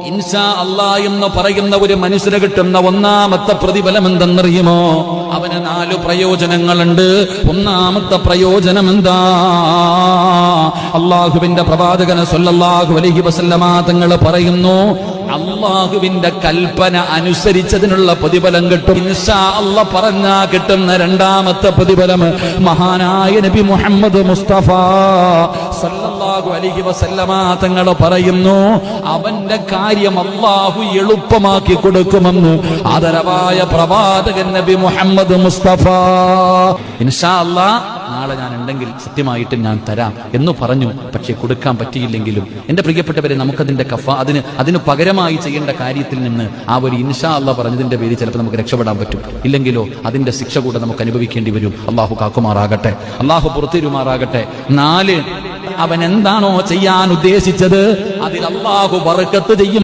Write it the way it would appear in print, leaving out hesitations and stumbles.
ഇൻഷാ അല്ലാഹ് എന്ന് പറയുന്ന ഒരു മനുഷ്യന് കിട്ടുന്ന ഒന്നാമത്തെ പ്രതിഫലം എന്തെന്നറിയുമോ? അവന് 4 പ്രയോജനങ്ങളുണ്ട്. ഒന്നാമത്തെ പ്രയോജനം എന്താ? അള്ളാഹുവിന്റെ പ്രവാചകൻ സല്ലല്ലാഹു അലൈഹി വസല്ലമ തങ്ങൾ പറയുന്നു, അള്ളാഹുവിന്റെ കൽപ്പന അനുസരിച്ചതിനുള്ള പ്രതിഫലം കിട്ടും. ഇൻഷാ അല്ലാഹ് പറഞ്ഞാ കിട്ടുന്ന രണ്ടാമത്തെ പ്രതിഫലം മഹാനായ നബി മുഹമ്മദ് മുസ്തഫ സല്ലല്ലാഹു അലൈഹി വസല്ലമ തങ്ങൾ പറയുന്നു, അവന്റെ കാര്യം അല്ലാഹു എളുപ്പമാക്കി കൊടുക്കുമെന്ന് ആദരവായ പ്രവാചകൻ നബി മുഹമ്മദ് മുസ്തഫ. ഇൻഷാ അല്ലാഹ് നാളെ ഞാൻ ഉണ്ടെങ്കിൽ സത്യമായിട്ടും ഞാൻ തരാം എന്ന് പറഞ്ഞു. പക്ഷെ കൊടുക്കാൻ പറ്റിയില്ലെങ്കിലും എന്റെ പ്രിയപ്പെട്ടവരെ, നമുക്കതിന്റെ അതിന് പകരമായി ചെയ്യേണ്ട കാര്യത്തിൽ നിന്ന് ആ ഒരു ഇൻഷാ അല്ലാഹ് പറഞ്ഞതിന്റെ പേരിൽ ചിലപ്പോൾ നമുക്ക് രക്ഷപ്പെടാൻ പറ്റും. ഇല്ലെങ്കിലോ അതിന്റെ ശിക്ഷ കൂടെ നമുക്ക് അനുഭവിക്കേണ്ടി വരും. അള്ളാഹു കാക്കുമാറാകട്ടെ, അള്ളാഹു പുറത്തിരുമാറാകട്ടെ. 4, അവൻ എന്താണോ ചെയ്യാൻ ഉദ്ദേശിച്ചത് അതിൽ അള്ളാഹു ബർക്കത്ത് ചെയ്യും.